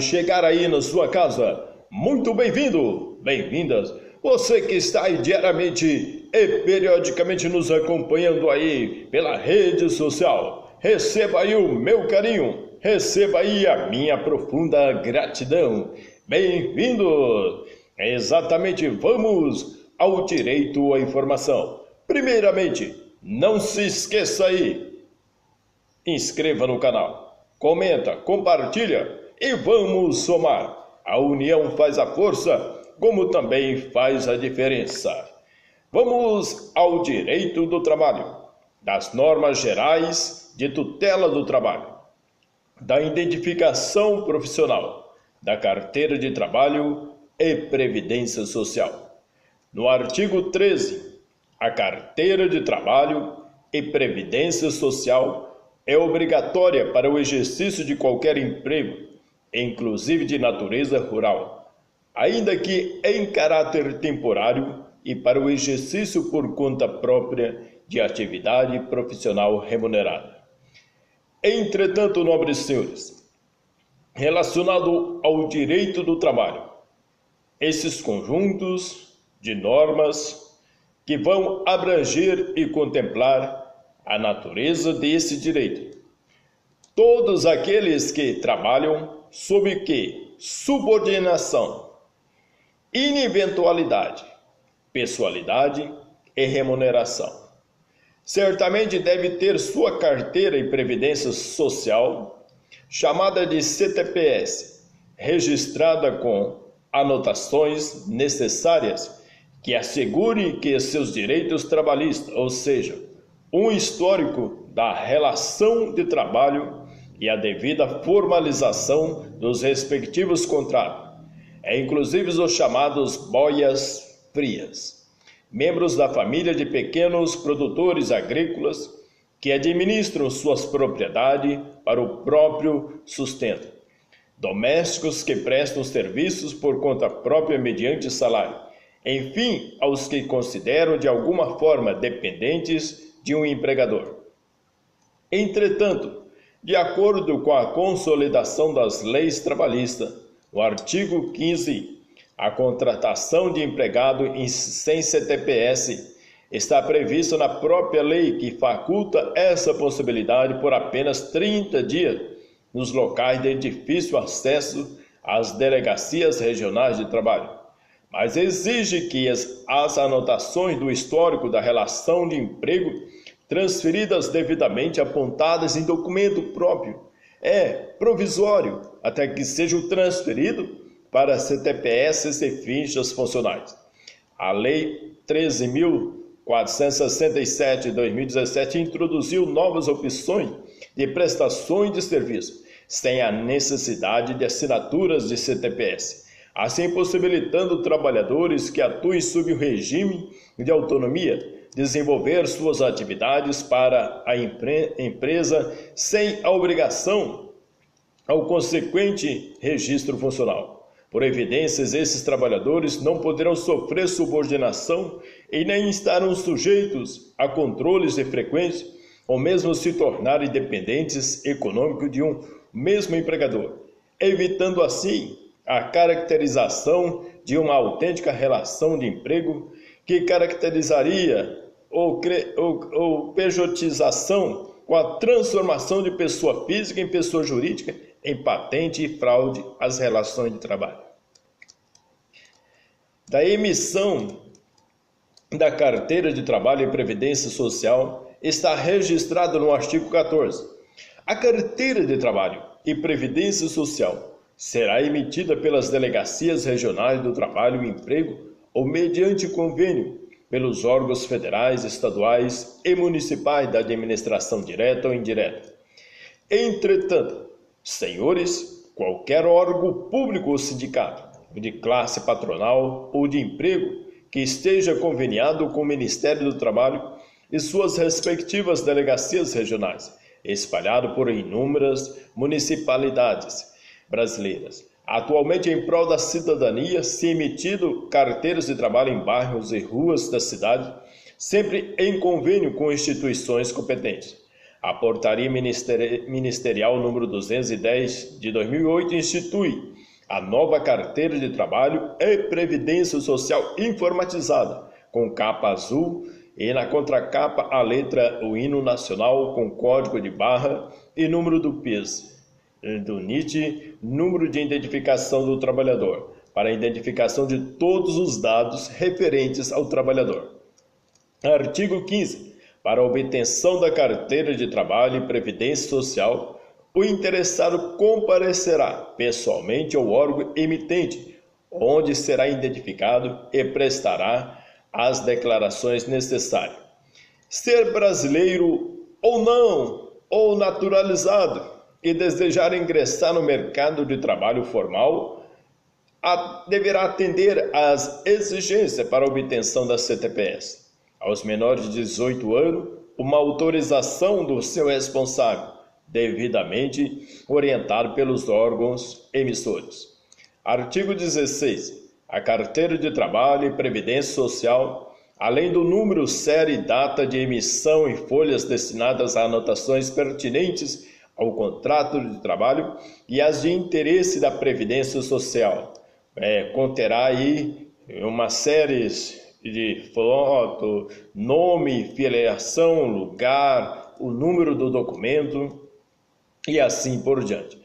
Chegar aí na sua casa. Muito bem-vindo, bem-vindas. Você que está aí diariamente e periodicamente nos acompanhando aí pela rede social. Receba aí o meu carinho, receba aí a minha profunda gratidão. Bem-vindo. Exatamente, vamos ao direito à informação. Primeiramente, não se esqueça aí, inscreva no canal, comenta, compartilha e vamos somar. A união faz a força, como também faz a diferença. Vamos ao direito do trabalho, das normas gerais de tutela do trabalho, da identificação profissional, da carteira de trabalho e previdência social. No artigo 13, a carteira de trabalho e previdência social é obrigatória para o exercício de qualquer emprego, inclusive de natureza rural, ainda que em caráter temporário e para o exercício por conta própria de atividade profissional remunerada. Entretanto, nobres senhores, relacionado ao direito do trabalho, esses conjuntos de normas que vão abranger e contemplar a natureza desse direito. Todos aqueles que trabalham sob que subordinação, ineventualidade, pessoalidade e remuneração. Certamente deve ter sua carteira e previdência social, chamada de CTPS, registrada com anotações necessárias que assegure que seus direitos trabalhistas, ou seja, um histórico da relação de trabalho e a devida formalização dos respectivos contratos, inclusive os chamados boias frias, membros da família de pequenos produtores agrícolas que administram suas propriedades para o próprio sustento, domésticos que prestam serviços por conta própria mediante salário, enfim, aos que consideram de alguma forma dependentes de um empregador. Entretanto, de acordo com a consolidação das leis trabalhistas, no artigo 15, a contratação de empregado sem CTPS está prevista na própria lei que faculta essa possibilidade por apenas 30 dias nos locais de difícil acesso às delegacias regionais de trabalho, mas exige que as anotações do histórico da relação de emprego transferidas devidamente apontadas em documento próprio, provisório, até que sejam transferidos para CTPS e fichas funcionais. A Lei 13.467 de 2017 introduziu novas opções de prestações de serviço, sem a necessidade de assinaturas de CTPS, assim possibilitando trabalhadores que atuem sob o regime de autonomia desenvolver suas atividades para a empresa sem a obrigação ao consequente registro funcional. Por evidências, esses trabalhadores não poderão sofrer subordinação e nem estarão sujeitos a controles de frequência ou mesmo se tornarem dependentes econômicos de um mesmo empregador, evitando assim a caracterização de uma autêntica relação de emprego que caracterizaria ou pejotização com a transformação de pessoa física em pessoa jurídica em patente e fraude às relações de trabalho. Da emissão da carteira de trabalho e previdência social está registrado no artigo 14. A carteira de trabalho e previdência social será emitida pelas delegacias regionais do trabalho e emprego ou mediante convênio pelos órgãos federais, estaduais e municipais da administração direta ou indireta. Entretanto, senhores, qualquer órgão público ou sindicato, de classe patronal ou de emprego que esteja conveniado com o Ministério do Trabalho e suas respectivas delegacias regionais, espalhado por inúmeras municipalidades brasileiras, atualmente em prol da cidadania, se emitido carteiras de trabalho em bairros e ruas da cidade, sempre em convênio com instituições competentes. A Portaria Ministerial número 210 de 2008 institui a nova Carteira de Trabalho e Previdência Social informatizada, com capa azul e na contracapa a letra o hino nacional com código de barra e número do PIS, do NIT, número de identificação do trabalhador, para a identificação de todos os dados referentes ao trabalhador. Artigo 15. Para a obtenção da Carteira de Trabalho e Previdência Social, o interessado comparecerá pessoalmente ao órgão emitente, onde será identificado e prestará as declarações necessárias. Ser brasileiro ou não, ou naturalizado, e desejar ingressar no mercado de trabalho formal, deverá atender às exigências para a obtenção da CTPS. Aos menores de 18 anos, uma autorização do seu responsável, devidamente orientado pelos órgãos emissores. Artigo 16. A Carteira de Trabalho e Previdência Social, além do número, série e data de emissão e folhas destinadas a anotações pertinentes ao contrato de trabalho e as de interesse da Previdência Social, conterá aí uma série de foto, nome, filiação, lugar, o número do documento e assim por diante.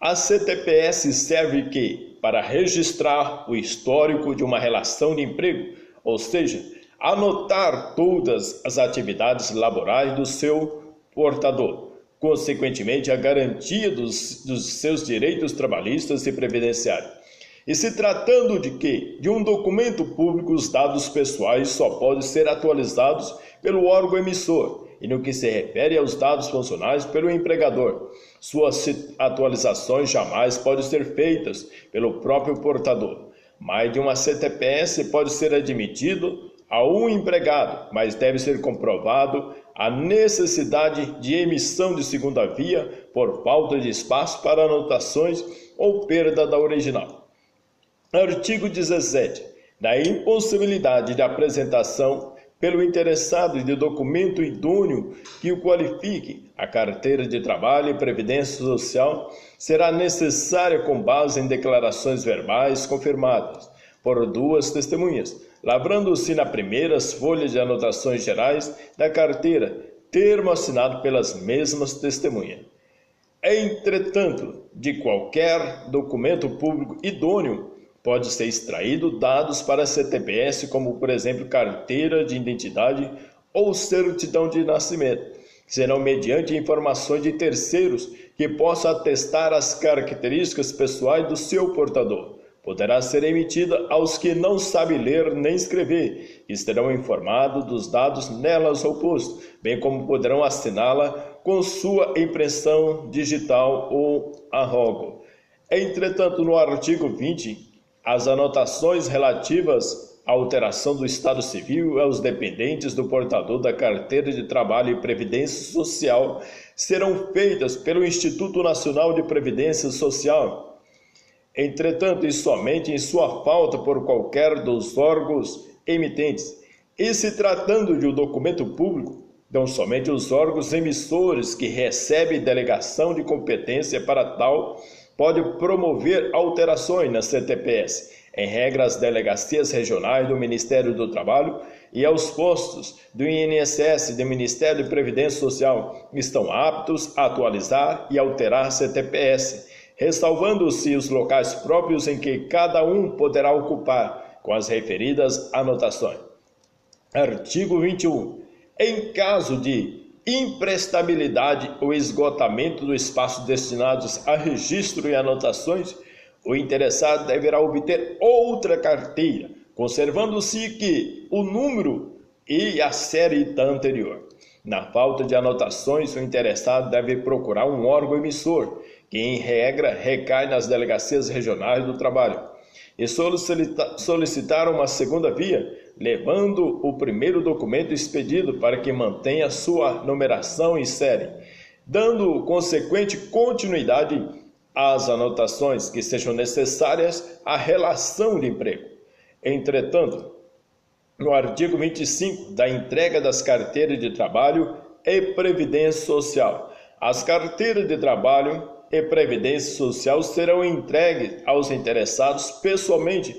A CTPS serve para registrar o histórico de uma relação de emprego, ou seja, anotar todas as atividades laborais do seu portador, consequentemente a garantia dos seus direitos trabalhistas e previdenciários. E se tratando de um documento público, os dados pessoais só podem ser atualizados pelo órgão emissor, e no que se refere aos dados funcionais pelo empregador. Suas atualizações jamais podem ser feitas pelo próprio portador. Mais de uma CTPS pode ser admitido a um empregado, mas deve ser comprovado a necessidade de emissão de segunda via por falta de espaço para anotações ou perda da original. Artigo 17. Da impossibilidade de apresentação pelo interessado de documento idôneo que o qualifique, a Carteira de Trabalho e Previdência Social será necessária com base em declarações verbais confirmadas por duas testemunhas, lavrando-se na primeira as folhas de anotações gerais da carteira, termo assinado pelas mesmas testemunhas. Entretanto, de qualquer documento público idôneo, pode ser extraído dados para a CTPS, como, por exemplo, carteira de identidade ou certidão de nascimento, que serão mediante informações de terceiros que possam atestar as características pessoais do seu portador. Poderá ser emitida aos que não sabem ler nem escrever, e serão informados dos dados nelas opostos, bem como poderão assiná-la com sua impressão digital ou arrogo. Entretanto, no artigo 20, as anotações relativas à alteração do Estado Civil e aos dependentes do portador da Carteira de Trabalho e Previdência Social serão feitas pelo Instituto Nacional de Previdência Social. Entretanto, e somente em sua falta por qualquer dos órgãos emitentes, e se tratando de um documento público, então somente os órgãos emissores que recebem delegação de competência para tal pode promover alterações na CTPS, em regra as delegacias regionais do Ministério do Trabalho e aos postos do INSS e do Ministério de Previdência Social estão aptos a atualizar e alterar CTPS, ressalvando-se os locais próprios em que cada um poderá ocupar, com as referidas anotações. Artigo 21. Em caso de imprestabilidade ou esgotamento do espaço destinados a registro e anotações, o interessado deverá obter outra carteira, conservando-se o número e a série da anterior. Na falta de anotações, o interessado deve procurar um órgão emissor, que em regra recai nas delegacias regionais do trabalho, e solicitar uma segunda via, levando o primeiro documento expedido para que mantenha sua numeração e série, dando consequente continuidade às anotações que sejam necessárias à relação de emprego. Entretanto, no artigo 25 da entrega das carteiras de trabalho e Previdência Social. As carteiras de trabalho e Previdência Social serão entregues aos interessados pessoalmente,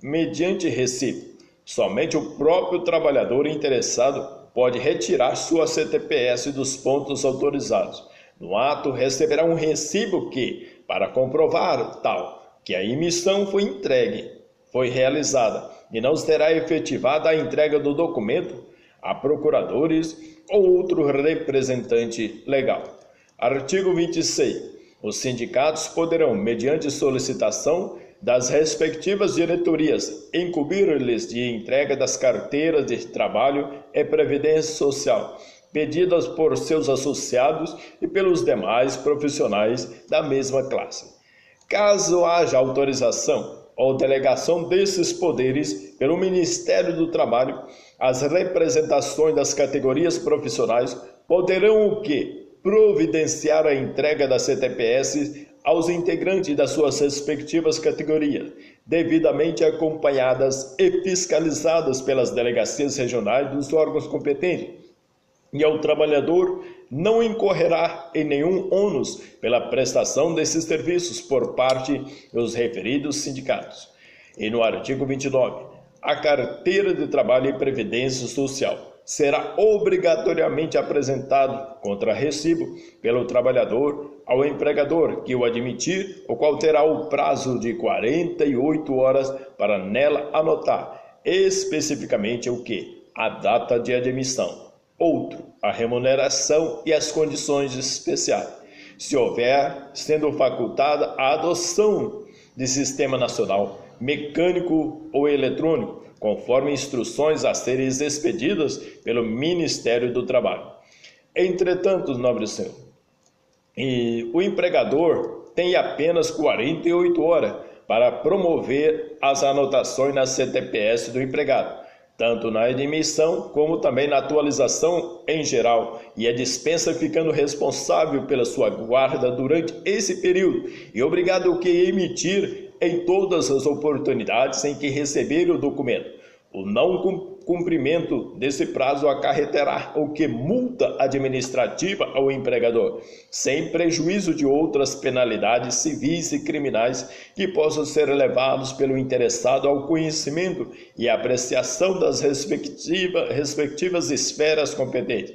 mediante recibo. Somente o próprio trabalhador interessado pode retirar sua CTPS dos pontos autorizados. No ato, receberá um recibo que, para comprovar que a emissão foi realizada e não será efetivada a entrega do documento a procuradores ou outro representante legal. Artigo 26. Os sindicatos poderão, mediante solicitação das respectivas diretorias, incumbir-lhes de entrega das carteiras de trabalho e previdência social, pedidas por seus associados e pelos demais profissionais da mesma classe. Caso haja autorização ou delegação desses poderes pelo Ministério do Trabalho, as representações das categorias profissionais poderão o quê? Providenciar a entrega da CTPS aos integrantes das suas respectivas categorias, devidamente acompanhadas e fiscalizadas pelas delegacias regionais dos órgãos competentes, e ao trabalhador não incorrerá em nenhum ônus pela prestação desses serviços por parte dos referidos sindicatos. E no artigo 29, a carteira de trabalho e previdência social será obrigatoriamente apresentado contra recibo pelo trabalhador ao empregador que o admitir, o qual terá o prazo de 48 horas para nela anotar especificamente o que? A data de admissão. Outro, a remuneração e as condições especiais. Se houver, sendo facultada a adoção de sistema nacional, mecânico ou eletrônico, conforme instruções a serem expedidas pelo Ministério do Trabalho. Entretanto, nobre senhor, o empregador tem apenas 48 horas para promover as anotações na CTPS do empregado, tanto na admissão como também na atualização em geral, e a dispensa ficando responsável pela sua guarda durante esse período e obrigado a emitir em todas as oportunidades em que receber o documento. O não cumprimento desse prazo acarreterá o que multa administrativa ao empregador, sem prejuízo de outras penalidades civis e criminais que possam ser levados pelo interessado ao conhecimento e apreciação das respectivas esferas competentes,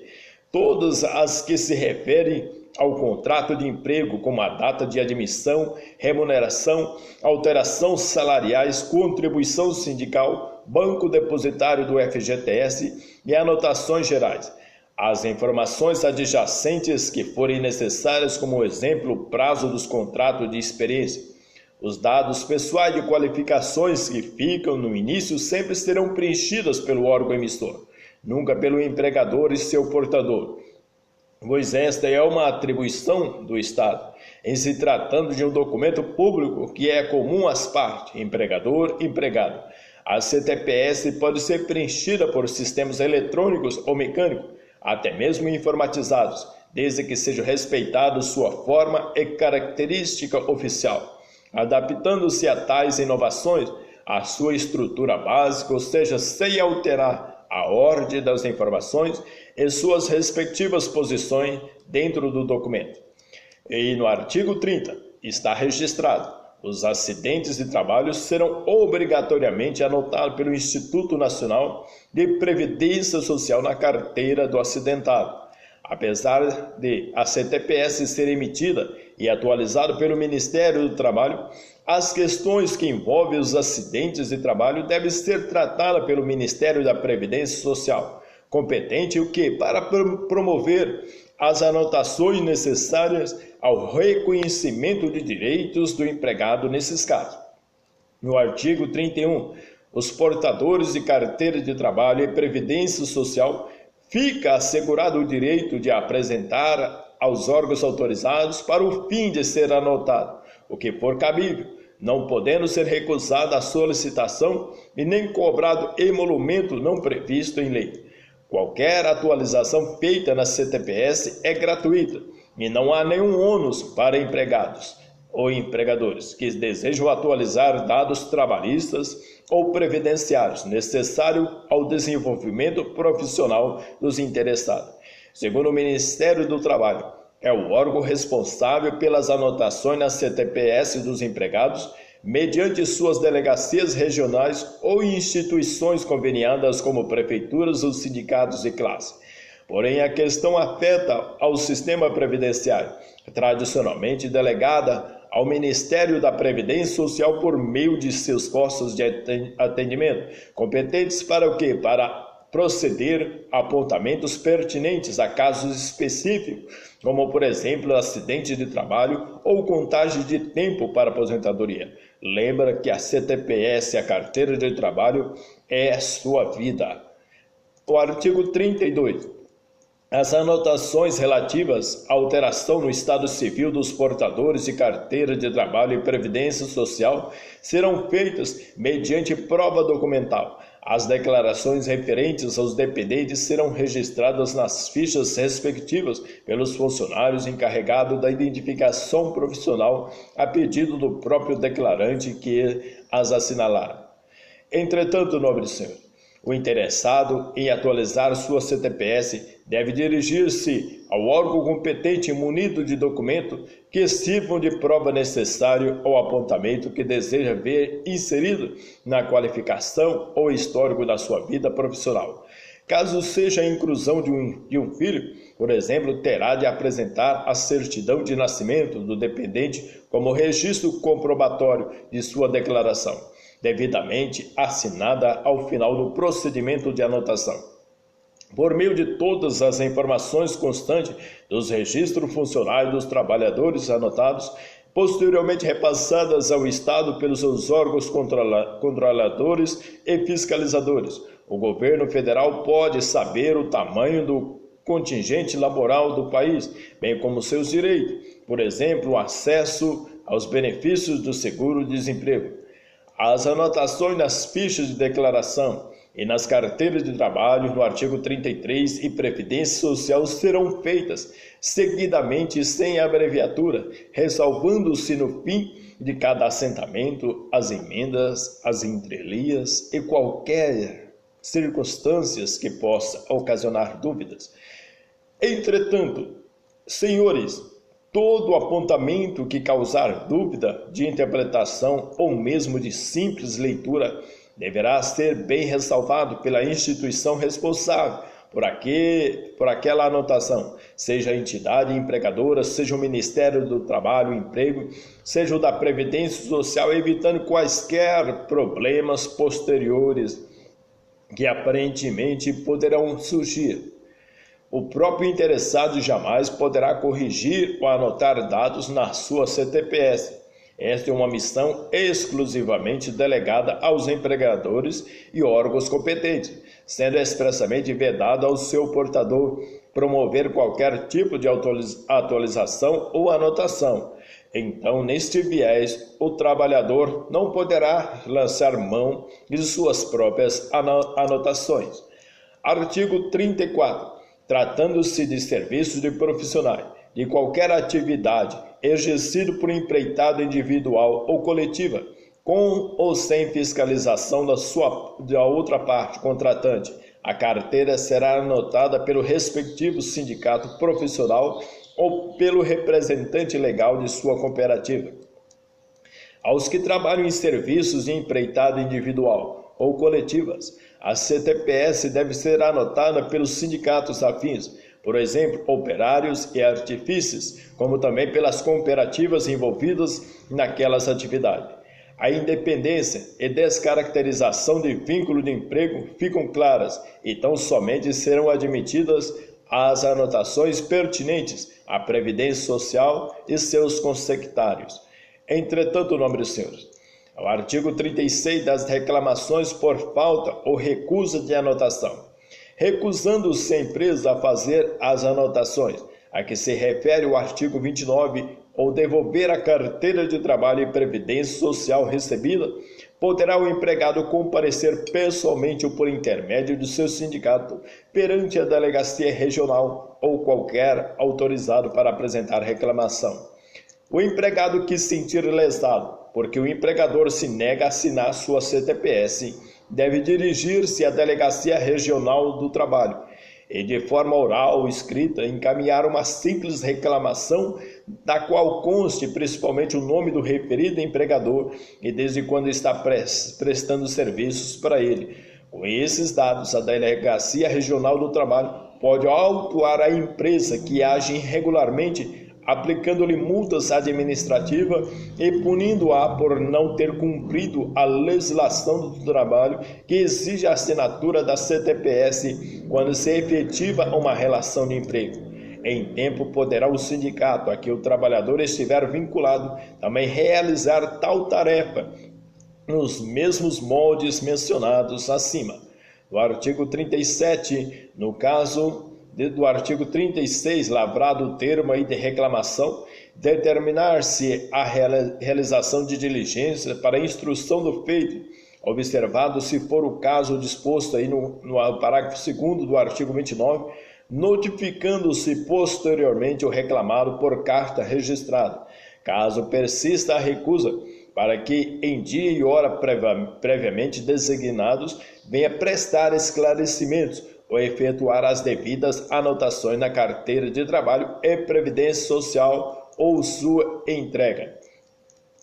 todas as que se referem ao contrato de emprego, como a data de admissão, remuneração, alterações salariais, contribuição sindical, banco depositário do FGTS e anotações gerais. As informações adjacentes que forem necessárias, como exemplo, o prazo dos contratos de experiência. Os dados pessoais de qualificações que ficam no início sempre serão preenchidas pelo órgão emissor, nunca pelo empregador e seu portador, pois esta é uma atribuição do Estado, em se tratando de um documento público que é comum às partes, empregador e empregado. A CTPS pode ser preenchida por sistemas eletrônicos ou mecânicos, até mesmo informatizados, desde que seja respeitada sua forma e característica oficial, adaptando-se a tais inovações a sua estrutura básica, ou seja, sem alterar a ordem das informações e suas respectivas posições dentro do documento. E no artigo 30 está registrado: os acidentes de trabalho serão obrigatoriamente anotados pelo Instituto Nacional de Previdência Social na carteira do acidentado. Apesar de a CTPS ser emitida e atualizada pelo Ministério do Trabalho, as questões que envolvem os acidentes de trabalho devem ser tratadas pelo Ministério da Previdência Social, competente o que? Para promover as anotações necessárias ao reconhecimento de direitos do empregado nesses casos. No artigo 31, os portadores de carteira de trabalho e previdência social fica assegurado o direito de apresentar aos órgãos autorizados para o fim de ser anotado, o que for cabível, não podendo ser recusada a solicitação e nem cobrado emolumento não previsto em lei. Qualquer atualização feita na CTPS é gratuita e não há nenhum ônus para empregados ou empregadores que desejam atualizar dados trabalhistas ou previdenciários necessários ao desenvolvimento profissional dos interessados. Segundo o Ministério do Trabalho, é o órgão responsável pelas anotações na CTPS dos empregados, mediante suas delegacias regionais ou instituições conveniadas como prefeituras ou sindicatos de classe. Porém, a questão afeta ao sistema previdenciário, tradicionalmente delegada ao Ministério da Previdência Social por meio de seus postos de atendimento, competentes para o quê? Para proceder a apontamentos pertinentes a casos específicos, como, por exemplo, acidente de trabalho ou contagem de tempo para aposentadoria. Lembra que a CTPS, a carteira de trabalho, é a sua vida. O artigo 32. As anotações relativas à alteração no estado civil dos portadores de carteira de trabalho e previdência social serão feitas mediante prova documental. As declarações referentes aos dependentes serão registradas nas fichas respectivas pelos funcionários encarregados da identificação profissional a pedido do próprio declarante que as assinalar. Entretanto, nobre senhor, o interessado em atualizar sua CTPS deve dirigir-se ao órgão competente munido de documento que sirvam de prova necessária ao apontamento que deseja ver inserido na qualificação ou histórico da sua vida profissional. Caso seja a inclusão de um filho, por exemplo, terá de apresentar a certidão de nascimento do dependente como registro comprobatório de sua declaração, devidamente assinada ao final do procedimento de anotação. Por meio de todas as informações constantes dos registros funcionais dos trabalhadores anotados, posteriormente repassadas ao Estado pelos seus órgãos controladores e fiscalizadores, o governo federal pode saber o tamanho do contingente laboral do país, bem como seus direitos, por exemplo, o acesso aos benefícios do seguro-desemprego. As anotações nas fichas de declaração e nas carteiras de trabalho no artigo 33 e Previdência Social serão feitas seguidamente sem abreviatura, ressalvando-se no fim de cada assentamento as emendas, as entrelinhas e qualquer circunstâncias que possa ocasionar dúvidas. Entretanto, senhores, todo apontamento que causar dúvida de interpretação ou mesmo de simples leitura deverá ser bem ressalvado pela instituição responsável por aquela anotação, seja a entidade empregadora, seja o Ministério do Trabalho e Emprego, seja o da Previdência Social, evitando quaisquer problemas posteriores que aparentemente poderão surgir. O próprio interessado jamais poderá corrigir ou anotar dados na sua CTPS. Esta é uma missão exclusivamente delegada aos empregadores e órgãos competentes, sendo expressamente vedado ao seu portador promover qualquer tipo de atualização ou anotação. Então, neste viés, o trabalhador não poderá lançar mão de suas próprias anotações. Artigo 34. Tratando-se de serviços de profissionais, de qualquer atividade exercido por empreitado individual ou coletiva, com ou sem fiscalização da outra parte contratante, a carteira será anotada pelo respectivo sindicato profissional ou pelo representante legal de sua cooperativa. Aos que trabalham em serviços de empreitado individual ou coletivas, a CTPS deve ser anotada pelos sindicatos afins, por exemplo, operários e artífices, como também pelas cooperativas envolvidas naquelas atividades. A independência e descaracterização de vínculo de emprego ficam claras e tão somente serão admitidas as anotações pertinentes à Previdência Social e seus consectários. Entretanto, nobres senhores, o artigo 36 das reclamações por falta ou recusa de anotação. Recusando-se a empresa a fazer as anotações a que se refere o artigo 29 ou devolver a carteira de trabalho e previdência social recebida, poderá o empregado comparecer pessoalmente ou por intermédio do seu sindicato perante a delegacia regional ou qualquer autorizado para apresentar reclamação. O empregado que se sentir lesado, porque o empregador se nega a assinar sua CTPS, deve dirigir-se à Delegacia Regional do Trabalho e de forma oral ou escrita encaminhar uma simples reclamação da qual conste principalmente o nome do referido empregador e desde quando está prestando serviços para ele. Com esses dados, a Delegacia Regional do Trabalho pode autuar a empresa que age irregularmente, aplicando-lhe multas administrativas e punindo-a por não ter cumprido a legislação do trabalho que exige a assinatura da CTPS quando se efetiva uma relação de emprego. Em tempo, poderá o sindicato a que o trabalhador estiver vinculado também realizar tal tarefa nos mesmos moldes mencionados acima. No artigo 37, no caso do artigo 36, lavrado o termo aí de reclamação, determinar-se a realização de diligência para instrução do feito, observado, se for o caso disposto aí no parágrafo 2º do artigo 29, notificando-se posteriormente o reclamado por carta registrada. Caso persista a recusa, para que em dia e hora previamente designados venha prestar esclarecimentos ou efetuar as devidas anotações na carteira de trabalho e previdência social ou sua entrega.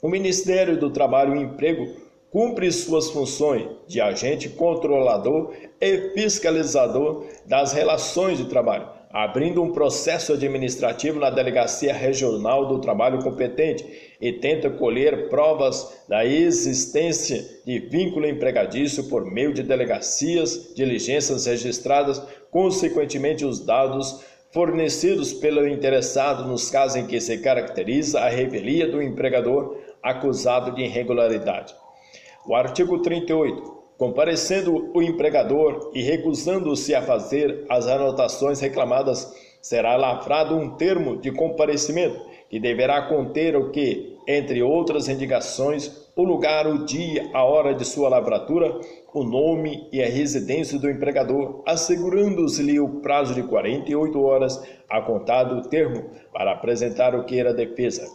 O Ministério do Trabalho e Emprego cumpre suas funções de agente controlador e fiscalizador das relações de trabalho, abrindo um processo administrativo na Delegacia Regional do Trabalho competente e tenta colher provas da existência de vínculo empregatício por meio de diligências registradas, consequentemente os dados fornecidos pelo interessado nos casos em que se caracteriza a revelia do empregador acusado de irregularidade. O artigo 38. Comparecendo o empregador e recusando-se a fazer as anotações reclamadas, será lavrado um termo de comparecimento que deverá conter o que, entre outras indicações, o lugar, o dia, a hora de sua lavratura, o nome e a residência do empregador, assegurando-se-lhe o prazo de 48 horas a contar do termo para apresentar o que era defesa.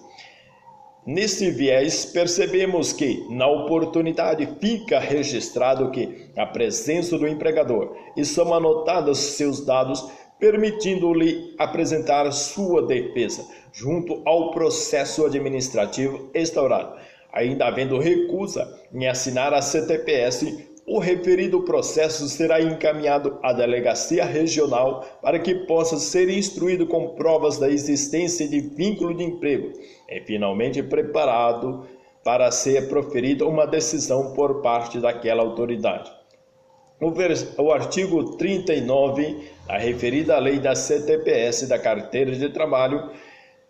Nesse viés, percebemos que, na oportunidade, fica registrado que a presença do empregador e são anotados seus dados, permitindo-lhe apresentar sua defesa junto ao processo administrativo instaurado. Ainda havendo recusa em assinar a CTPS, o referido processo será encaminhado à Delegacia Regional para que possa ser instruído com provas da existência de vínculo de emprego e finalmente preparado para ser proferida uma decisão por parte daquela autoridade. O artigo 39, a referida à lei da CTPS da Carteira de Trabalho,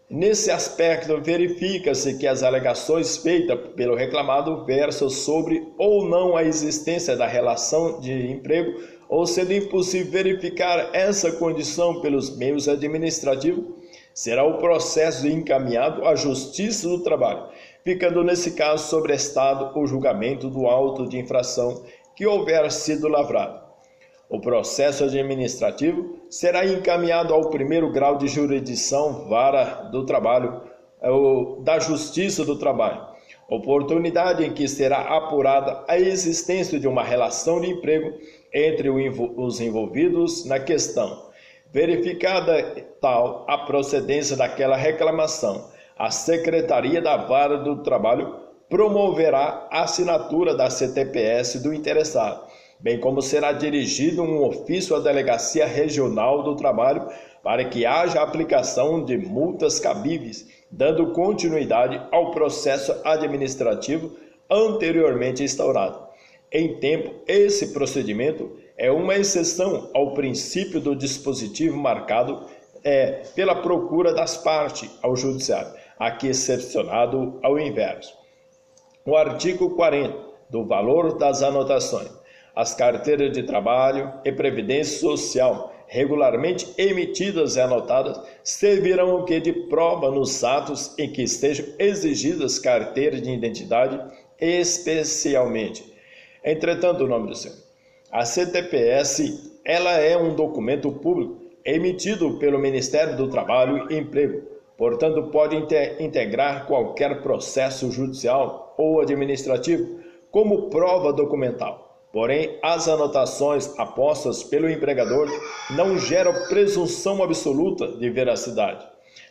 nesse aspecto, verifica-se que as alegações feitas pelo reclamado versam sobre ou não a existência da relação de emprego, ou sendo impossível verificar essa condição pelos meios administrativos, será o processo encaminhado à Justiça do Trabalho, ficando nesse caso sobrestado o julgamento do auto de infração que houver sido lavrado. O processo administrativo será encaminhado ao primeiro grau de jurisdição, vara do trabalho, da Justiça do Trabalho, oportunidade em que será apurada a existência de uma relação de emprego entre os envolvidos na questão. Verificada tal a procedência daquela reclamação, a Secretaria da Vara do Trabalho promoverá a assinatura da CTPS do interessado, bem como será dirigido um ofício à Delegacia Regional do Trabalho para que haja aplicação de multas cabíveis, dando continuidade ao processo administrativo anteriormente instaurado. Em tempo, esse procedimento é uma exceção ao princípio do dispositivo marcado pela procura das partes ao judiciário, aqui excepcionado ao inverso. O artigo 40, do valor das anotações. As carteiras de trabalho e previdência social regularmente emitidas e anotadas servirão de prova nos atos em que estejam exigidas carteiras de identidade especialmente. Entretanto, o nome do Senhor. A CTPS, ela é um documento público emitido pelo Ministério do Trabalho e Emprego, portanto pode integrar qualquer processo judicial ou administrativo como prova documental. Porém, as anotações apostas pelo empregador não geram presunção absoluta de veracidade,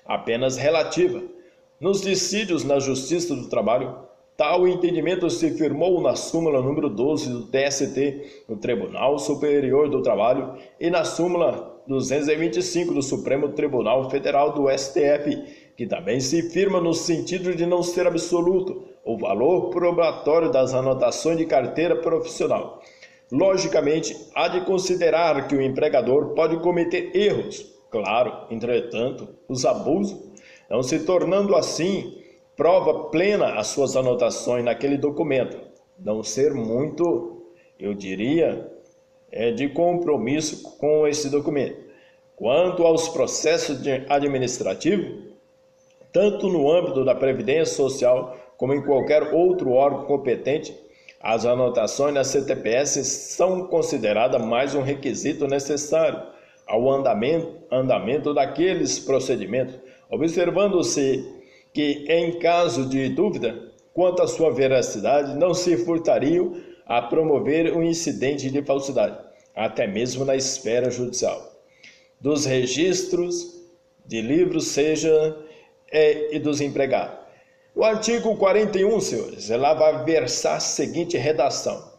apenas relativa. Nos dissídios na Justiça do Trabalho, tal entendimento se firmou na súmula número 12 do TST, no Tribunal Superior do Trabalho, e na súmula 225 do Supremo Tribunal Federal do STF, que também se firma no sentido de não ser absoluto o valor probatório das anotações de carteira profissional. Logicamente, há de considerar que o empregador pode cometer erros, claro, entretanto, os abusos, não se tornando assim prova plena as suas anotações naquele documento, não ser muito, eu diria, de compromisso com esse documento. Quanto aos processos administrativos, tanto no âmbito da Previdência Social como em qualquer outro órgão competente, as anotações na CTPS são consideradas mais um requisito necessário ao andamento daqueles procedimentos, observando-se que, em caso de dúvida quanto à sua veracidade, não se furtariam a promover um incidente de falsidade, até mesmo na esfera judicial. Dos registros de livros, e dos empregados. O artigo 41, senhores, ela vai versar a seguinte redação: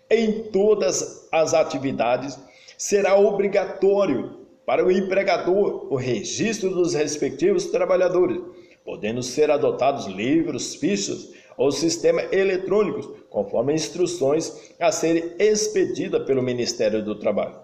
em todas as atividades será obrigatório para o empregador o registro dos respectivos trabalhadores, podendo ser adotados livros, fichas ou sistemas eletrônicos, conforme instruções a serem expedidas pelo Ministério do Trabalho.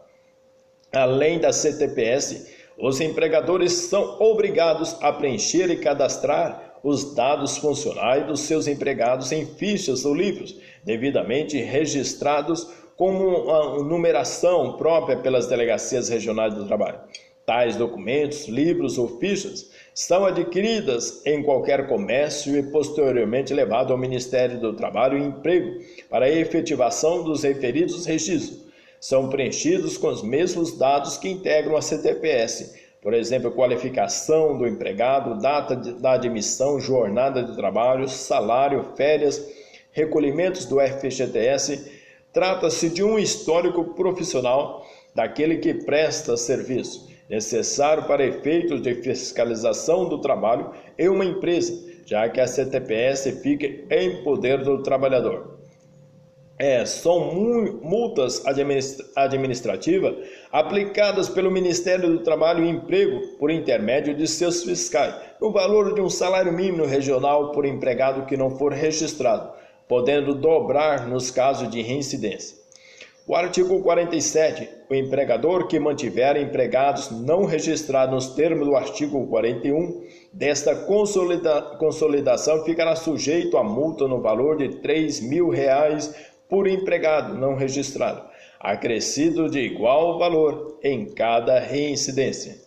Além da CTPS, os empregadores são obrigados a preencher e cadastrar os dados funcionais dos seus empregados em fichas ou livros, devidamente registrados com uma numeração própria pelas delegacias regionais do trabalho. Tais documentos, livros ou fichas são adquiridas em qualquer comércio e posteriormente levados ao Ministério do Trabalho e Emprego para a efetivação dos referidos registros. São preenchidos com os mesmos dados que integram a CTPS, por exemplo, qualificação do empregado, data da admissão, jornada de trabalho, salário, férias, recolhimentos do FGTS. Trata-se de um histórico profissional daquele que presta serviço, necessário para efeitos de fiscalização do trabalho em uma empresa, já que a CTPS fica em poder do trabalhador. São multas administrativas aplicadas pelo Ministério do Trabalho e Emprego por intermédio de seus fiscais, no valor de um salário mínimo regional por empregado que não for registrado, podendo dobrar nos casos de reincidência. O artigo 47. O empregador que mantiver empregados não registrados nos termos do artigo 41 desta consolidação ficará sujeito a multa no valor de R$3.000 por empregado não registrado, acrescido de igual valor em cada reincidência.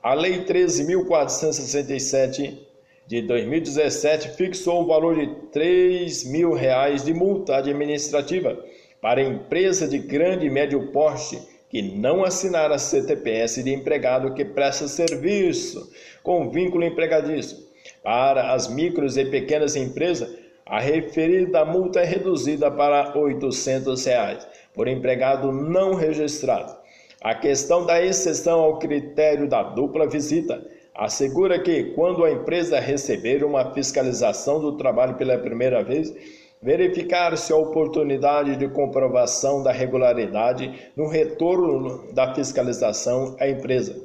A Lei 13.467 de 2017 fixou o valor de R$3.000 de multa administrativa para empresa de grande e médio porte que não assinar a CTPS de empregado que presta serviço com vínculo empregatício. Para as micros e pequenas empresas, a referida multa é reduzida para R$800 por empregado não registrado. A questão da exceção ao critério da dupla visita assegura que, quando a empresa receber uma fiscalização do trabalho pela primeira vez, verificar-se a oportunidade de comprovação da regularidade no retorno da fiscalização à empresa.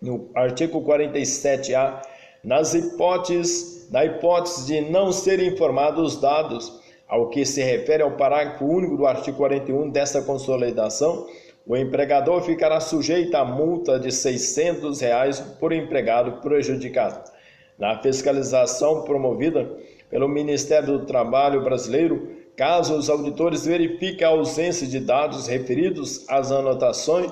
No artigo 47A, na hipótese de não serem informados os dados ao que se refere ao parágrafo único do artigo 41 desta consolidação, o empregador ficará sujeito à multa de R$600 por empregado prejudicado. Na fiscalização promovida pelo Ministério do Trabalho brasileiro, caso os auditores verifiquem a ausência de dados referidos às anotações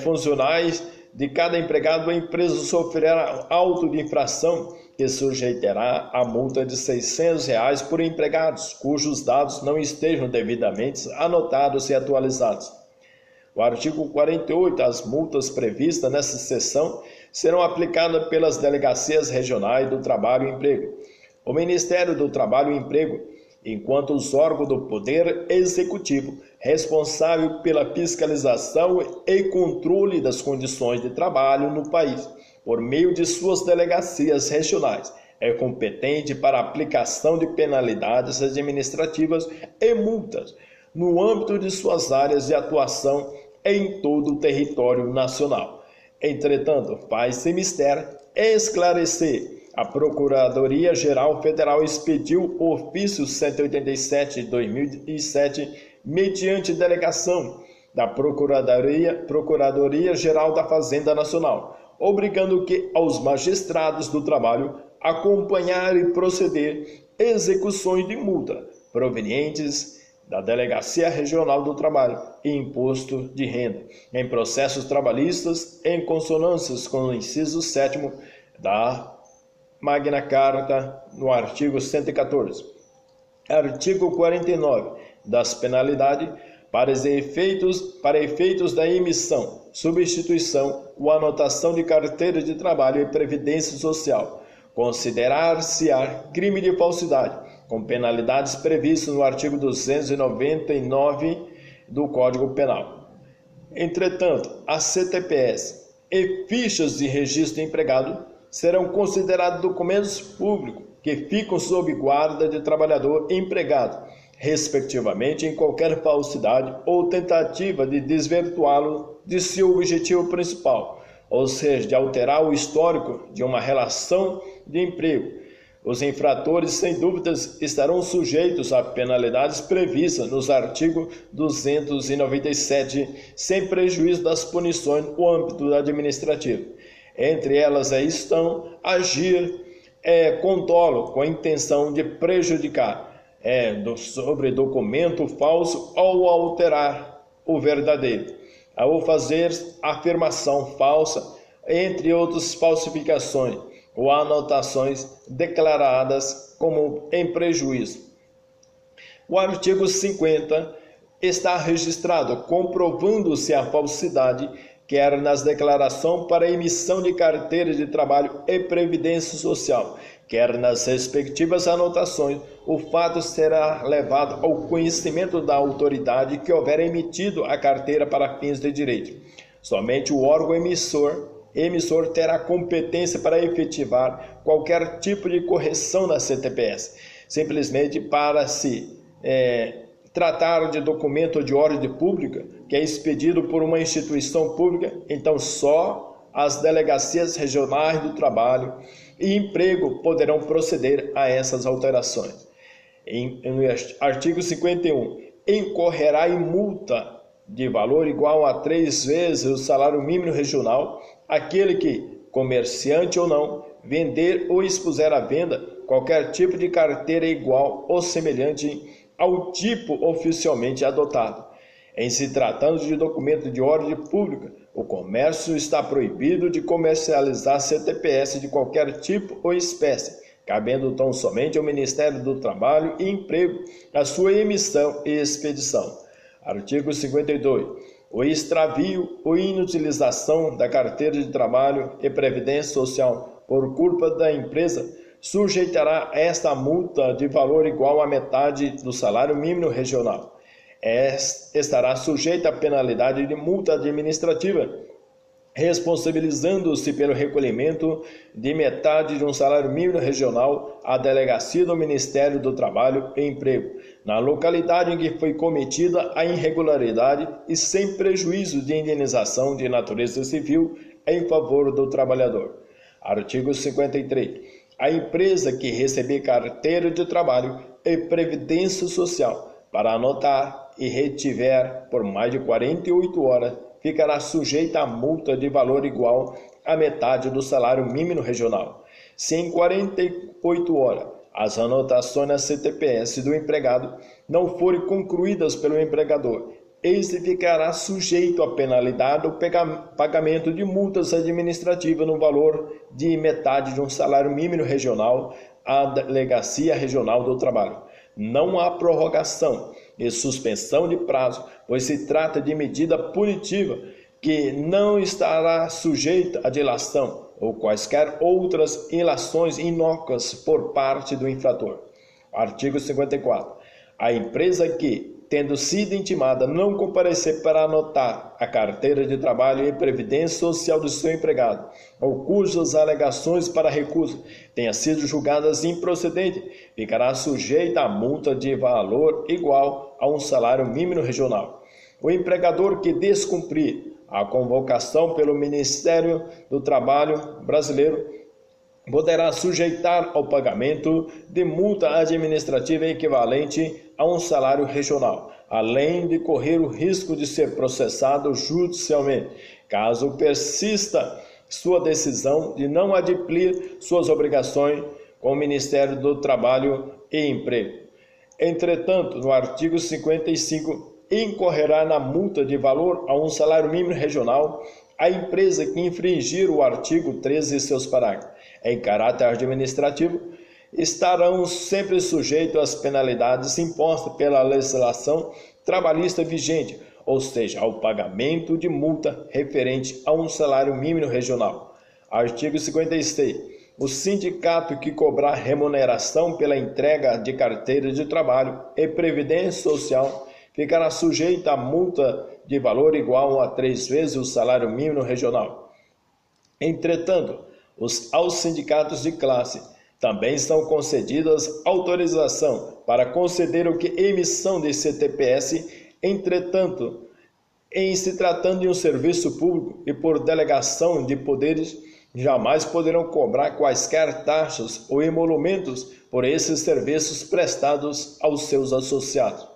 funcionais de cada empregado, a empresa sofrerá auto de infração que sujeitará a multa de R$600 por empregados cujos dados não estejam devidamente anotados e atualizados. O artigo 48, as multas previstas nessa seção serão aplicadas pelas delegacias regionais do Trabalho e Emprego. O Ministério do Trabalho e Emprego enquanto os órgãos do Poder Executivo, responsável pela fiscalização e controle das condições de trabalho no país, por meio de suas delegacias regionais, é competente para a aplicação de penalidades administrativas e multas no âmbito de suas áreas de atuação em todo o território nacional. Entretanto, faz-se mister esclarecer. A Procuradoria-Geral Federal expediu o ofício 187 de 2007, mediante delegação da Procuradoria-Geral da Fazenda Nacional, obrigando que aos magistrados do trabalho acompanhar e proceder execuções de multa provenientes da Delegacia Regional do Trabalho e Imposto de Renda, em processos trabalhistas, em consonância com o inciso 7º da Magna Carta, no artigo 114. Artigo 49. Das penalidades para efeitos da emissão, substituição ou anotação de carteira de trabalho e previdência social, considerar-se-á crime de falsidade, com penalidades previstas no artigo 299 do Código Penal. Entretanto, a CTPS e fichas de registro de empregado serão considerados documentos públicos que ficam sob guarda de trabalhador e empregado, respectivamente, em qualquer falsidade ou tentativa de desvirtuá-lo de seu objetivo principal, ou seja, de alterar o histórico de uma relação de emprego. Os infratores, sem dúvidas, estarão sujeitos a penalidades previstas nos artigos 297, sem prejuízo das punições no âmbito administrativo. Entre elas estão agir com dolo, com a intenção de prejudicar, sobre documento falso ou alterar o verdadeiro, ao fazer afirmação falsa, entre outras falsificações ou anotações declaradas como em prejuízo. O artigo 50 está registrado, comprovando-se a falsidade, quer nas declarações para emissão de carteira de trabalho e previdência social, quer nas respectivas anotações, o fato será levado ao conhecimento da autoridade que houver emitido a carteira para fins de direito. Somente o órgão emissor terá competência para efetivar qualquer tipo de correção na CTPS, simplesmente para se tratar de documento de ordem pública que é expedido por uma instituição pública, então só as delegacias regionais do trabalho e emprego poderão proceder a essas alterações. No artigo 51, incorrerá em multa de valor igual a 3 vezes o salário mínimo regional aquele que, comerciante ou não, vender ou expuser à venda qualquer tipo de carteira igual ou semelhante ao tipo oficialmente adotado. Em se tratando de documento de ordem pública, o comércio está proibido de comercializar CTPS de qualquer tipo ou espécie, cabendo tão somente ao Ministério do Trabalho e Emprego a sua emissão e expedição. Artigo 52. O extravio ou inutilização da carteira de trabalho e previdência social por culpa da empresa sujeitará esta multa de valor igual à metade do salário mínimo regional. Estará sujeita à penalidade de multa administrativa, responsabilizando-se pelo recolhimento de metade de um salário mínimo regional à delegacia do Ministério do Trabalho e Emprego, na localidade em que foi cometida a irregularidade e sem prejuízo de indenização de natureza civil em favor do trabalhador. Artigo 53. A empresa que receber carteira de trabalho e previdência social para anotar e retiver por mais de 48 horas, ficará sujeita a multa de valor igual à metade do salário mínimo regional. Se em 48 horas as anotações na CTPS do empregado não forem concluídas pelo empregador, este ficará sujeito à penalidade ou pagamento de multas administrativas no valor de metade de um salário mínimo regional à Delegacia Regional do Trabalho. Não há prorrogação e suspensão de prazo, pois se trata de medida punitiva que não estará sujeita a dilação ou quaisquer outras ilações inócuas por parte do infrator. Artigo 54. A empresa que, tendo sido intimada, não comparecer para anotar a carteira de trabalho e previdência social do seu empregado, ou cujas alegações para recusa tenham sido julgadas improcedentes, ficará sujeita a multa de valor igual a um salário mínimo regional. O empregador que descumprir a convocação pelo Ministério do Trabalho brasileiro poderá sujeitar ao pagamento de multa administrativa equivalente a um salário regional, além de correr o risco de ser processado judicialmente, caso persista sua decisão de não adimplir suas obrigações com o Ministério do Trabalho e Emprego. Entretanto, no artigo 55, incorrerá na multa de valor a um salário mínimo regional a empresa que infringir o artigo 13 e seus parágrafos. Em caráter administrativo, estarão sempre sujeitos às penalidades impostas pela legislação trabalhista vigente, ou seja, ao pagamento de multa referente a um salário mínimo regional. Artigo 56. O sindicato que cobrar remuneração pela entrega de carteira de trabalho e previdência social ficará sujeito a multa de valor igual a 3 vezes o salário mínimo regional. Entretanto, aos sindicatos de classe também são concedidas autorização para conceder o que emissão de CTPS. Entretanto, em se tratando de um serviço público e por delegação de poderes, jamais poderão cobrar quaisquer taxas ou emolumentos por esses serviços prestados aos seus associados.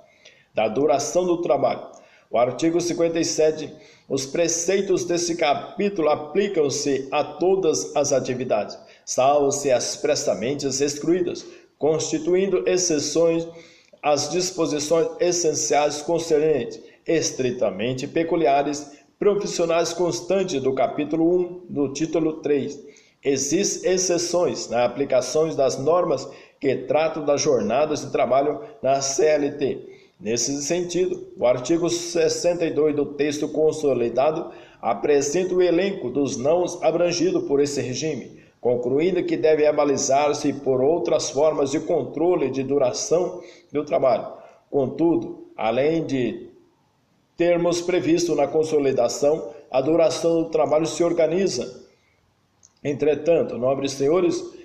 Da duração do trabalho. O artigo 57, os preceitos desse capítulo aplicam-se a todas as atividades, salvo se expressamente excluídas, constituindo exceções às disposições essenciais concernentes, estritamente peculiares, profissionais constantes do capítulo 1 do título 3. Existem exceções na aplicação das normas que tratam das jornadas de trabalho na CLT. Nesse sentido, o artigo 62 do texto consolidado apresenta o elenco dos não abrangidos por esse regime, concluindo que deve abalizar-se por outras formas de controle de duração do trabalho. Contudo, além de termos previsto na consolidação, a duração do trabalho se organiza. Entretanto, nobres senhores,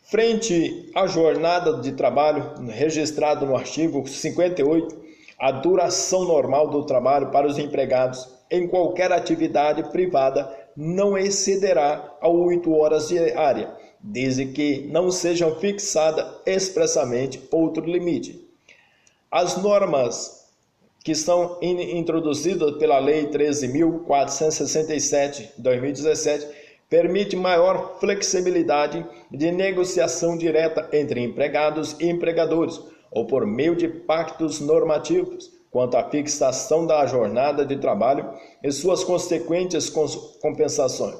frente à jornada de trabalho registrada no artigo 58, a duração normal do trabalho para os empregados em qualquer atividade privada não excederá a 8 horas diárias, desde que não sejam fixadas expressamente outro limite. As normas que são introduzidas pela Lei 13.467 de 2017 permite maior flexibilidade de negociação direta entre empregados e empregadores, ou por meio de pactos normativos, quanto à fixação da jornada de trabalho e suas consequentes compensações,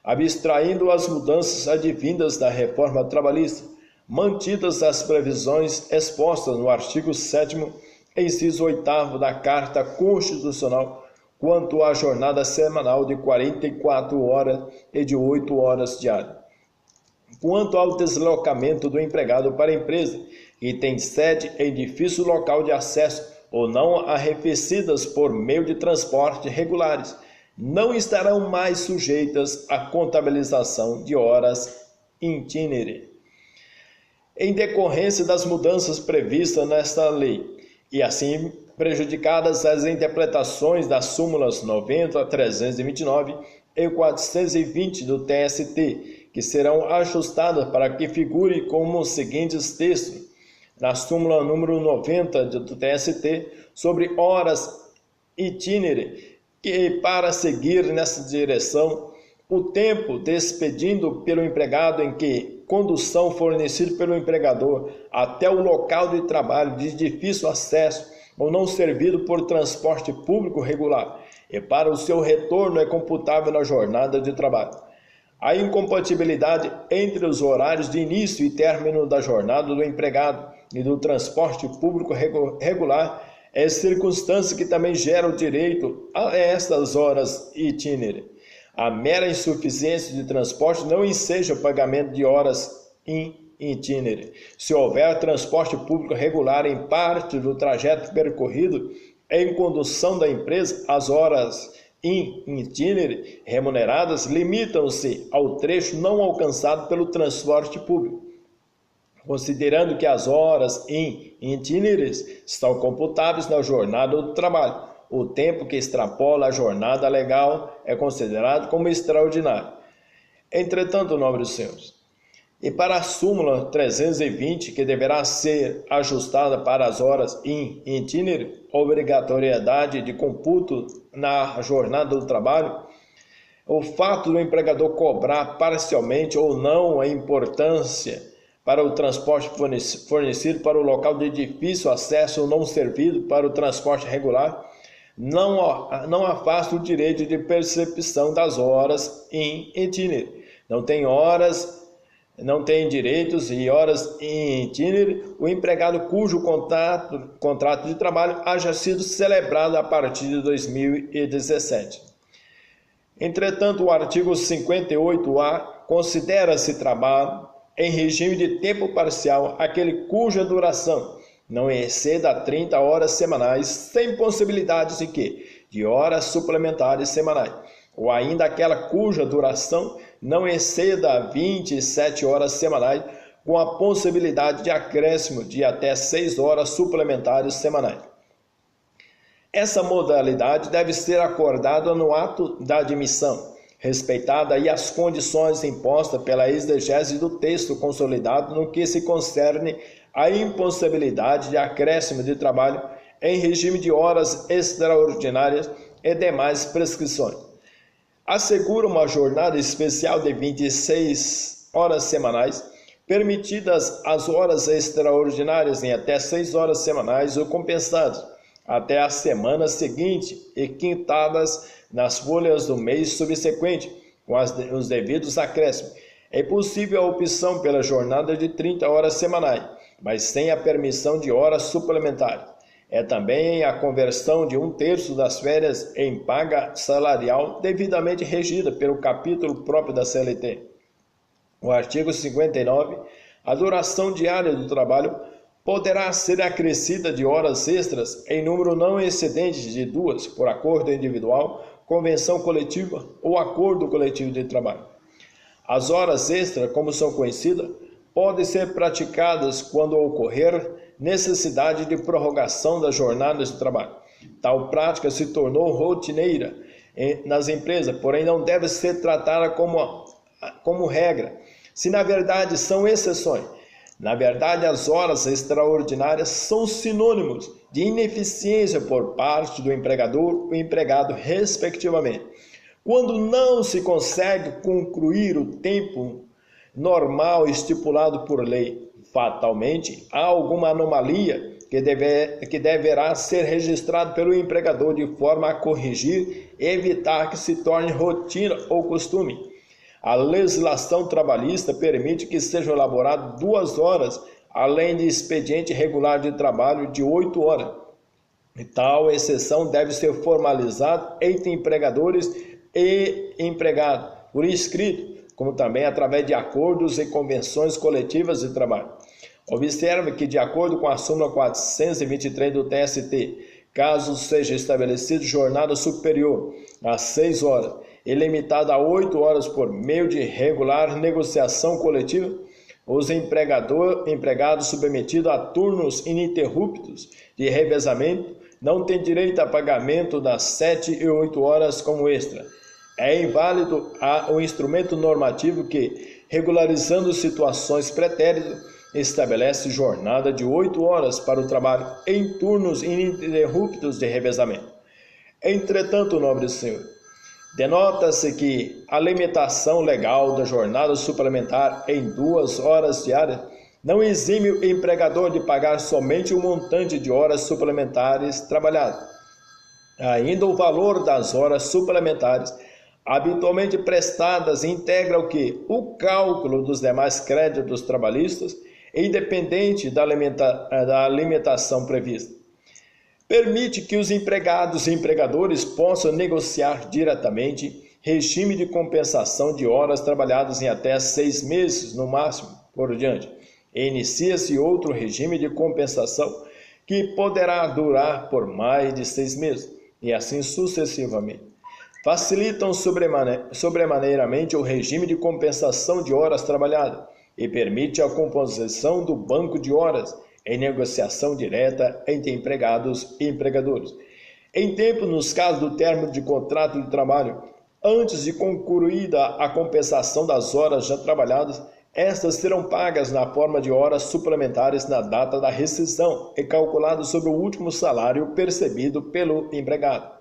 abstraindo as mudanças advindas da reforma trabalhista, mantidas as previsões expostas no artigo 7º, inciso 8º da Carta Constitucional, quanto à jornada semanal de 44 horas e de 8 horas diárias. Quanto ao deslocamento do empregado para a empresa, que tem sede em difícil local de acesso ou não arrefecidas por meio de transporte regulares, não estarão mais sujeitas à contabilização de horas itinere. Em decorrência das mudanças previstas nesta lei, e assim prejudicadas as interpretações das súmulas 90 a 329 e 420 do TST, que serão ajustadas para que figure como os seguintes textos. Na súmula número 90 do TST, sobre horas itinere, que para seguir nessa direção, o tempo despedindo pelo empregado em que condução fornecida pelo empregador até o local de trabalho de difícil acesso ou não servido por transporte público regular, e para o seu retorno é computável na jornada de trabalho. A incompatibilidade entre os horários de início e término da jornada do empregado e do transporte público regular é circunstância que também gera o direito a estas horas itinere. A mera insuficiência de transporte não enseja o pagamento de horas itinere. Se houver transporte público regular em parte do trajeto percorrido em condução da empresa, as horas in itinere remuneradas limitam-se ao trecho não alcançado pelo transporte público, considerando que as horas in itineres estão computáveis na jornada do trabalho. O tempo que extrapola a jornada legal é considerado como extraordinário. Entretanto, nobres senhores, e para a súmula 320, que deverá ser ajustada para as horas in itinere, obrigatoriedade de computo na jornada do trabalho, o fato do empregador cobrar parcialmente ou não a importância para o transporte fornecido para o local de difícil acesso ou não servido para o transporte regular, não afasta o direito de percepção das horas in itinere. Não tem direitos e horas in itinere o empregado cujo contrato de trabalho haja sido celebrado a partir de 2017. Entretanto, o artigo 58A considera-se trabalho em regime de tempo parcial aquele cuja duração não exceda 30 horas semanais, sem possibilidade de horas suplementares semanais, ou ainda aquela cuja duração não exceda 27 horas semanais, com a possibilidade de acréscimo de até 6 horas suplementares semanais. Essa modalidade deve ser acordada no ato da admissão, respeitada aí as condições impostas pela exegese do texto consolidado no que se concerne à impossibilidade de acréscimo de trabalho em regime de horas extraordinárias e demais prescrições. Assegura uma jornada especial de 26 horas semanais, permitidas as horas extraordinárias em até 6 horas semanais ou compensadas até a semana seguinte e quintadas nas folhas do mês subsequente, com os devidos acréscimos. É possível a opção pela jornada de 30 horas semanais, mas sem a permissão de horas suplementares. É também a conversão de 1/3 das férias em paga salarial devidamente regida pelo capítulo próprio da CLT. O artigo 59, a duração diária do trabalho poderá ser acrescida de horas extras em número não excedente de 2 por acordo individual, convenção coletiva ou acordo coletivo de trabalho. As horas extras, como são conhecidas, podem ser praticadas quando ocorrer necessidade de prorrogação das jornadas de trabalho. Tal prática se tornou rotineira nas empresas, porém não deve ser tratada como regra, se na verdade são exceções. Na verdade, as horas extraordinárias são sinônimos de ineficiência por parte do empregador e empregado, respectivamente. Quando não se consegue concluir o tempo normal estipulado por lei, fatalmente há alguma anomalia que deverá ser registrada pelo empregador de forma a corrigir e evitar que se torne rotina ou costume. A legislação trabalhista permite que sejam elaboradas 2 horas, além de expediente regular de trabalho de 8 horas. E tal exceção deve ser formalizada entre empregadores e empregados, por escrito, como também através de acordos e convenções coletivas de trabalho. Observe que, de acordo com a súmula 423 do TST, caso seja estabelecida jornada superior a 6 horas e limitada a 8 horas por meio de regular negociação coletiva, os empregados submetidos a turnos ininterruptos de revezamento não têm direito a pagamento das 7 e 8 horas como extra. É inválido o instrumento normativo que, regularizando situações pretéritas, estabelece jornada de 8 horas para o trabalho em turnos ininterruptos de revezamento. Entretanto, nobre senhor, denota-se que a limitação legal da jornada suplementar em 2 horas diárias não exime o empregador de pagar somente o montante de horas suplementares trabalhadas. Ainda o valor das horas suplementares habitualmente prestadas integra o cálculo dos demais créditos trabalhistas, independente da limitação prevista. Permite que os empregados e empregadores possam negociar diretamente regime de compensação de horas trabalhadas em até 6 meses, no máximo, por diante, e inicia-se outro regime de compensação que poderá durar por mais de 6 meses, e assim sucessivamente. Facilitam sobremaneiramente o regime de compensação de horas trabalhadas e permite a composição do banco de horas em negociação direta entre empregados e empregadores. Em tempo, nos casos do término de contrato de trabalho, antes de concluída a compensação das horas já trabalhadas, estas serão pagas na forma de horas suplementares na data da rescisão e calculado sobre o último salário percebido pelo empregado.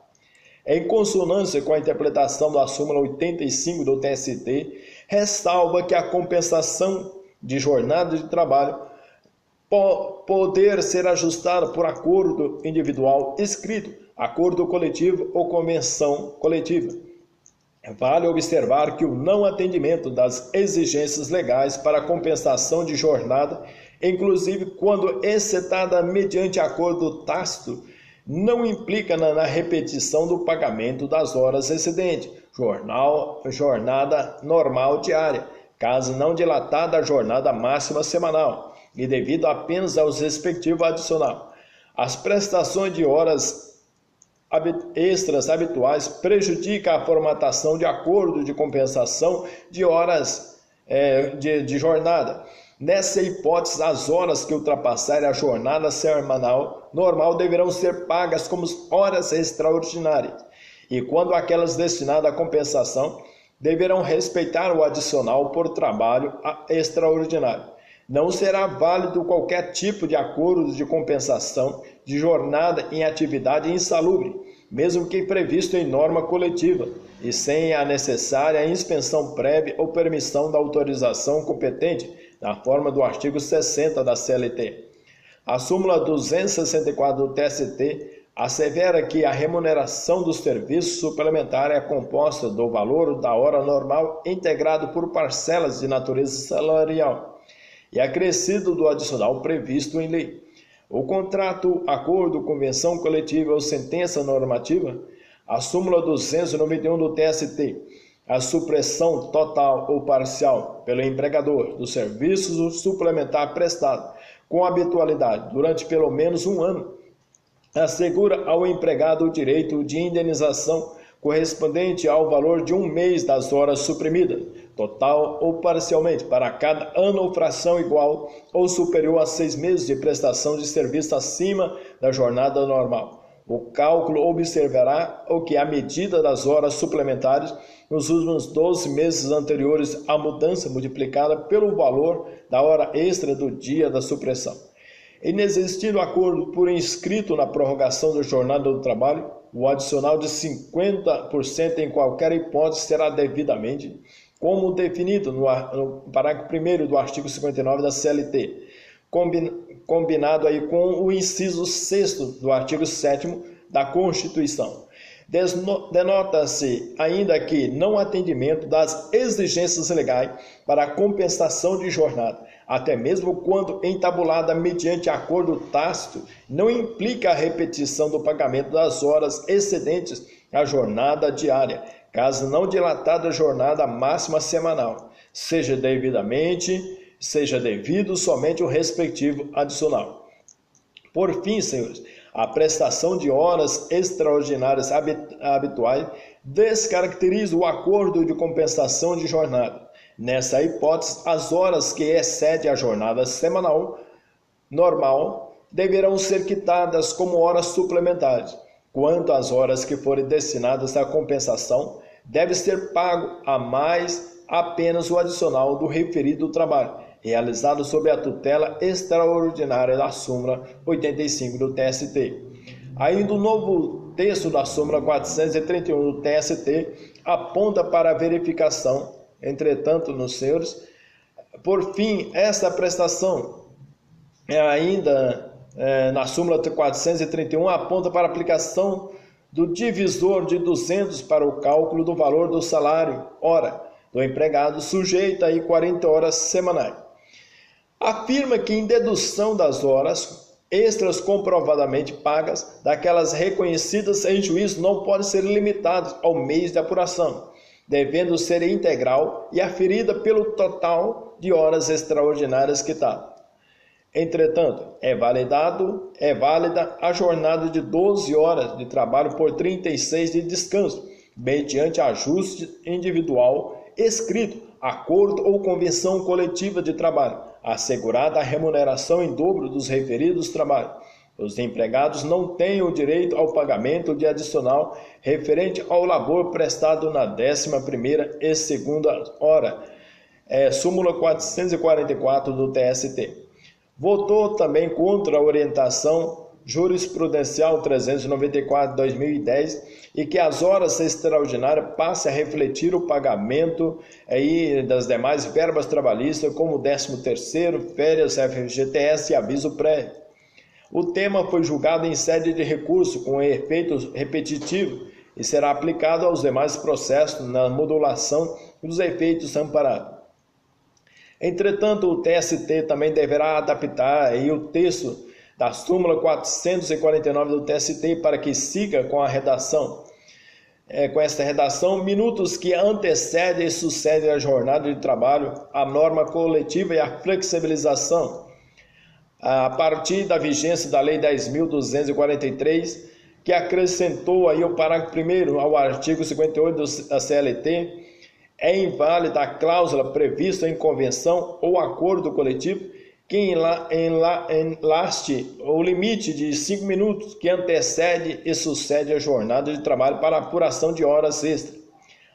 Em consonância com a interpretação da súmula 85 do TST, ressalva que a compensação de jornada de trabalho poder ser ajustada por acordo individual escrito, acordo coletivo ou convenção coletiva. Vale observar que o não atendimento das exigências legais para compensação de jornada, inclusive quando excetada mediante acordo tácito, não implica na repetição do pagamento das horas excedentes, jornada normal diária, caso não dilatada a jornada máxima semanal, e devido apenas aos respectivos adicional. As prestações de horas extras habituais prejudicam a formatação de acordo de compensação de horas de jornada. Nessa hipótese, as horas que ultrapassarem a jornada semanal normal deverão ser pagas como horas extraordinárias, e quando aquelas destinadas à compensação, deverão respeitar o adicional por trabalho extraordinário. Não será válido qualquer tipo de acordo de compensação de jornada em atividade insalubre, mesmo que previsto em norma coletiva, e sem a necessária inspeção prévia ou permissão da autorização competente, na forma do artigo 60 da CLT. A súmula 264 do TST assevera que a remuneração do serviço suplementar é composta do valor da hora normal integrado por parcelas de natureza salarial e acrescido do adicional previsto em lei. O contrato, acordo, convenção coletiva ou sentença normativa, a súmula 291 do TST, a supressão total ou parcial pelo empregador do serviço suplementar prestado com habitualidade durante pelo menos um ano, assegura ao empregado o direito de indenização correspondente ao valor de um mês das horas suprimidas, total ou parcialmente, para cada ano ou fração igual ou superior a 6 meses de prestação de serviço acima da jornada normal. O cálculo observará o que a medida das horas suplementares nos últimos 12 meses anteriores à mudança multiplicada pelo valor da hora extra do dia da supressão. Inexistindo acordo por inscrito na prorrogação da jornada do trabalho, o adicional de 50% em qualquer hipótese será devidamente, como definido no parágrafo 1º do artigo 59 da CLT, combinado aí com o inciso 6º do artigo 7º da Constituição. Denota-se ainda que não atendimento das exigências legais para a compensação de jornada, até mesmo quando entabulada mediante acordo tácito, não implica a repetição do pagamento das horas excedentes à jornada diária, caso não dilatada a jornada máxima semanal, seja devido somente o respectivo adicional. Por fim, senhores, a prestação de horas extraordinárias habituais descaracteriza o acordo de compensação de jornada. Nessa hipótese, as horas que excedem a jornada semanal normal deverão ser quitadas como horas suplementares. Quanto às horas que forem destinadas à compensação, deve ser pago a mais apenas o adicional do referido trabalho, realizado sob a tutela extraordinária da súmula 85 do TST. Ainda o novo texto da súmula 431 do TST aponta para a verificação, entretanto, nos senhores, por fim, essa prestação na súmula 431 aponta para a aplicação do divisor de 200 para o cálculo do valor do salário hora do empregado sujeito a 40 horas semanais. Afirma que em dedução das horas extras comprovadamente pagas, daquelas reconhecidas em juízo, não pode ser limitado ao mês de apuração, devendo ser integral e aferida pelo total de horas extraordinárias quitado. Entretanto, é válida a jornada de 12 horas de trabalho por 36 de descanso, mediante ajuste individual, escrito, acordo ou convenção coletiva de trabalho, assegurada a remuneração em dobro dos referidos trabalhos. Os empregados não têm o direito ao pagamento de adicional referente ao labor prestado na 11ª e 2ª hora. Súmula 444 do TST. Votou também contra a orientação jurisprudencial 394/2010 e que as horas extraordinárias passem a refletir o pagamento das demais verbas trabalhistas, como 13º, férias, FGTS e aviso prévio. O tema foi julgado em sede de recurso com efeito repetitivo e será aplicado aos demais processos na modulação dos efeitos amparados. Entretanto, o TST também deverá adaptar o texto da súmula 449 do TST para que siga com a redação. Com esta redação, minutos que antecedem e sucedem a jornada de trabalho, a norma coletiva e a flexibilização. A partir da vigência da Lei 10.243, que acrescentou o parágrafo 1º ao artigo 58 da CLT, é inválida a cláusula prevista em convenção ou acordo coletivo que enlaste o limite de 5 minutos que antecede e sucede a jornada de trabalho para apuração de horas extras.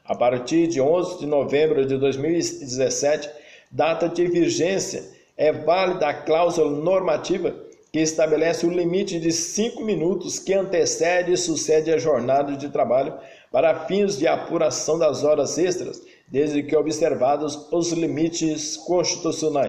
A partir de 11 de novembro de 2017, data de vigência, é válida a cláusula normativa que estabelece o limite de 5 minutos que antecede e sucede a jornada de trabalho para fins de apuração das horas extras, desde que observados os limites constitucionais.